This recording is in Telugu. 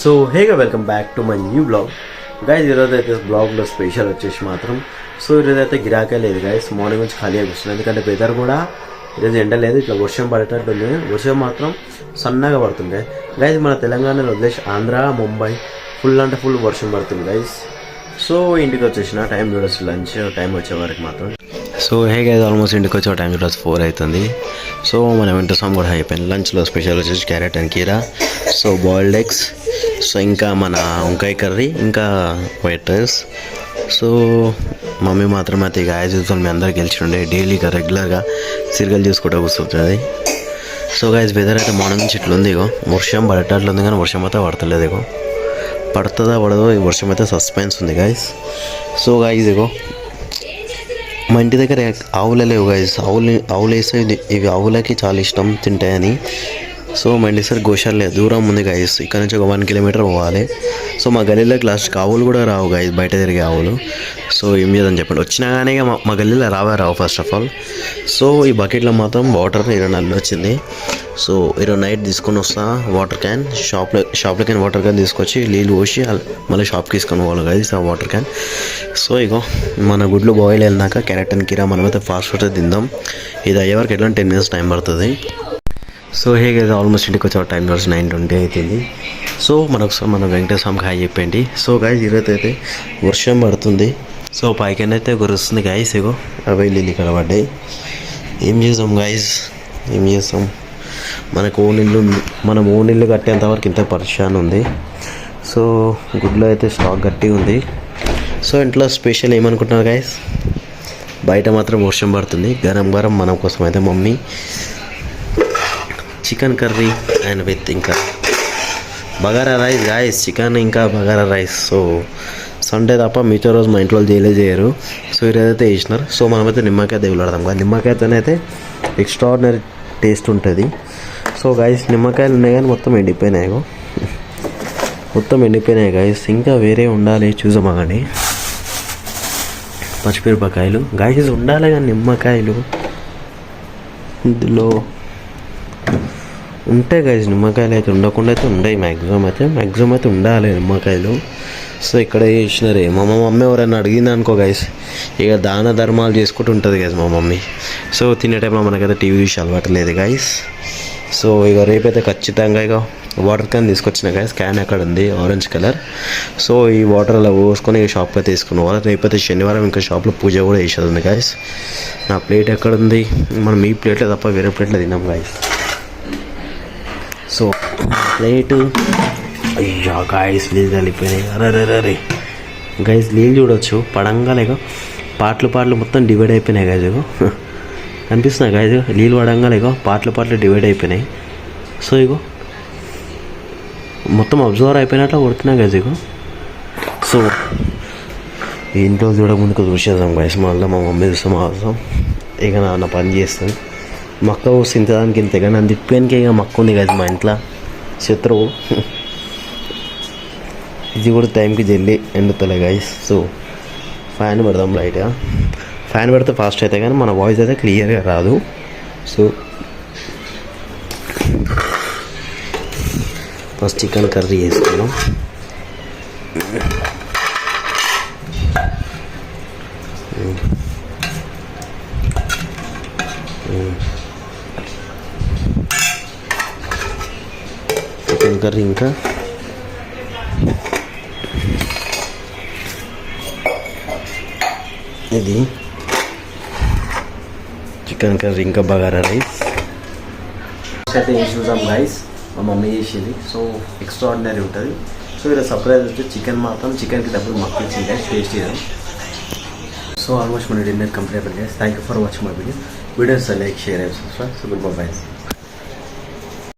సో హేగా welcome back to my new blog guys. ఈరోజు అయితే బ్లాగ్లో స్పెషల్ వచ్చేసి మాత్రం సో ఈరోజు అయితే గిరాకే లేదు గైస్. మార్నింగ్ నుంచి ఖాళీ అయిపోతుంది ఎందుకంటే వెదర్ కూడా ఈరోజు ఎండ లేదు, ఇట్లా వర్షం పడేటట్టు ఉంది. వర్షం మాత్రం సన్నగా పడుతుంది గైస్. మన తెలంగాణలో వదిలేసి ఆంధ్ర ముంబై ఫుల్ అంటే ఫుల్ వర్షం పడుతుంది గైస్. సో ఇంటికి వచ్చేసిన టైం చూడొచ్చు, లంచ్ టైం వచ్చే వరకు మాత్రం. సో హే గైస్, ఆల్మోస్ట్ ఇంటికి వచ్చే టైం చూడొచ్చు 4 అవుతుంది. సో మనం ఇంటర్ సామ్ కూడా అయిపోయింది. లంచ్లో స్పెషల్ వచ్చేసి క్యారెట్ అండ్ కీరా, సో బాయిల్డ్ ఎగ్స్, సో ఇంకా మన వంకాయ కర్రీ, ఇంకా వైట్ రైస్. సో మమ్మీ మాత్రం అయితే ఇక యాజ్ యూజువల్ మీ అందరికి గెలిచిండే డైలీగా రెగ్యులర్గా సీరియల్ చూసుకుంటూ కూర్చుంటుంది. సో గైస్ వెదర్ అయితే మార్నింగ్ నుంచి ఇట్లా ఉంది. ఇగో వర్షం పడేటట్లు ఉంది కానీ వర్షం అయితే పడతలేదు. ఇగో పడుతుందా పడదో ఈ వర్షం అయితే సస్పెన్స్ ఉంది గైస్. సో గైస్ ఇగో మా ఇంటి దగ్గర ఆవులు లేవు గైస్. ఆవులు వేస్తే ఇవి ఆవులకి చాలా ఇష్టం తింటాయని. సో మా ఇంటి సరి గోశాల లేదు, దూరం ఉంది గైస్. ఇక్కడ నుంచి ఒక 1 కిలోమీటర్ పోవాలి. సో మా గల్లీలోకి లాస్ట్కి ఆవులు కూడా రావు గైస్, బయట తిరిగే ఆవులు. సో ఏం చేద్దని చెప్పండి, వచ్చినా కానీ మా గల్లీలో రావు ఫస్ట్ ఆఫ్ ఆల్. సో ఈ బకెట్లో మాత్రం వాటర్ 20 నల్లు వచ్చింది. సో ఈరోజు నైట్ తీసుకొని వస్తా వాటర్ క్యాన్, షాప్లో వాటర్ క్యాన్ తీసుకొచ్చి నీళ్ళు పోసి మళ్ళీ షాప్కి తీసుకొని పోవాలి గైస్ ఆ వాటర్ క్యాన్. సో ఇగో మన గుడ్లు బాయిల్ వెళ్ళినాక క్యారెట్ అండ్ కీరా మనమైతే ఫాస్ట్ ఫుడ్ తిందాం. ఇది అయ్యే వరకు ఎట్లా 10 minutes టైం పడుతుంది. సో హే గైస్, ఆల్మోస్ట్ ఇంటికి వచ్చే టైం వచ్చి 9:20 అవుతుంది. సో మనకు మన వెంకటేశ్వరంకి హాయ్ చెప్పండి. సో గైస్ ఈరోజు అయితే వర్షం పడుతుంది. సో పైకైనా అయితే కురుస్తుంది గైస్. ఇగో అవి నీళ్ళు ఇక్కడ పడ్డాయి. ఏం చేస్తాం గైస్, ఏం చేస్తాం, మనం ఓన్ ఇల్లు కట్టేంత వరకు ఇంత పరిశాన్ ఉంది. సో గుడ్లో అయితే స్టాక్ గట్టి ఉంది. సో ఇంట్లో స్పెషల్ ఏమనుకుంటున్నారు గైస్, బయట మాత్రం వర్షం పడుతుంది. గరం మన కోసం అయితే mummy chicken curry and with ఇంకా బగారా రైస్ గాయస్. చికెన్ ఇంకా బగారా రైస్. సో సండే తప్ప మిగతా రోజు మా ఇంట్లో చేయరు. సో ఈరోజైతే వేసినారు. సో మనమైతే నిమ్మకాయ దేవులాడదాం కదా, నిమ్మకాయతోనైతే ఎక్స్ట్రాడినరీ టేస్ట్ ఉంటుంది. సో గాయస్ నిమ్మకాయలు ఉన్నాయి కానీ మొత్తం ఎండిపోయినాయి గాయస్. ఇంకా వేరే ఉండాలి చూసామా కానీ పచ్చిమిరపకాయలు గాయస్ ఉండాలి కానీ నిమ్మకాయలు ఇందులో ఉంటాయి గైస్. నిమ్మకాయలు అయితే ఉండకుండా అయితే ఉండవు, మ్యాక్సిమం అయితే ఉండాలి నిమ్మకాయలు. సో ఇక్కడ చేసినారే మా మమ్మీ ఎవరైనా అడిగింది అనుకో గైస్, ఇక దాన ధర్మాలు చేసుకుంటూ ఉంటుంది గైస్ మా మమ్మీ. సో తినే టైంలో మనకైతే టీవీ చూసి అలవాటు లేదు గైస్. సో ఇక రేపైతే ఖచ్చితంగా ఇక వాటర్ క్యాన్ తీసుకొచ్చిన గైస్. క్యాన్ ఎక్కడ ఉంది ఆరెంజ్ కలర్. సో ఈ వాటర్ అలా పోసుకొని ఇక షాప్కి అయితే తీసుకున్న వాళ్ళు. రేపైతే శనివారం ఇంకా షాప్లో పూజ కూడా చేసేది ఉంది గైస్. నా ప్లేట్ ఎక్కడ ఉంది, మనం ఈ ప్లేట్లో తప్ప వేరే ప్లేట్లో తిన్నాం గైస్. సో ప్లేటు అయ్యా గాయస్ నీళ్ళు కలిపినాయి. అరే గైస్ నీళ్ళు చూడొచ్చు పడంగా లేక పాటలు మొత్తం డివైడ్ అయిపోయినాయి గైస్. ఇగో కనిపిస్తున్నాయి గైస్, నీళ్ళు పడంగా లేక పాటలు డివైడ్ అయిపోయినాయి. సో ఇగో మొత్తం అబ్జర్వర్ అయిపోయినట్లు కొడుతున్నాయి గైస్. ఇగో సో ఇంట్లో చూడక ముందుకు చూసేద్దాం గైస్. మళ్ళీ మా మమ్మీ చూస్తాం అవసరం ఇక నా పని చేస్తుంది. మక్క పోసి ఇంతదానికి ఇంతే కానీ నన్ను తిప్పానికి ఇక మక్క ఉంది కదా మా ఇంట్లో శత్రువు. ఇది కూడా టైంకి జల్లి ఎండుతలే గైస్. సో ఫ్యాన్ పెడదాం లైట్గా. ఫ్యాన్ పెడితే ఫాస్ట్ అవుతాయి కానీ మన వాయిస్ అయితే క్లియర్గా రాదు. సో ఫస్ట్ చికెన్ కర్రీ వేసుకున్నాం. చికెన్ కర్రీ ఇంకా ఇది చికెన్ కర్రీ ఇంకా బగారా రైస్ అయితే వేసి చూసాం గైస్. మా మమ్మీ చేసేది. సో ఎక్స్ట్రాడినరీ ఉంటుంది. సో ఇలా సర్ప్రైజ్ వచ్చి చికెన్కి డబ్బులు మక్క ఇచ్చింది గైస్, టేస్ట్ చేద్దాం. సో ఆల్మోస్ట్ మన డిన్నర్ కంప్లీట్ అయిపోయింది guys. Thank you for watching my videos like share and subscribe. So good bye.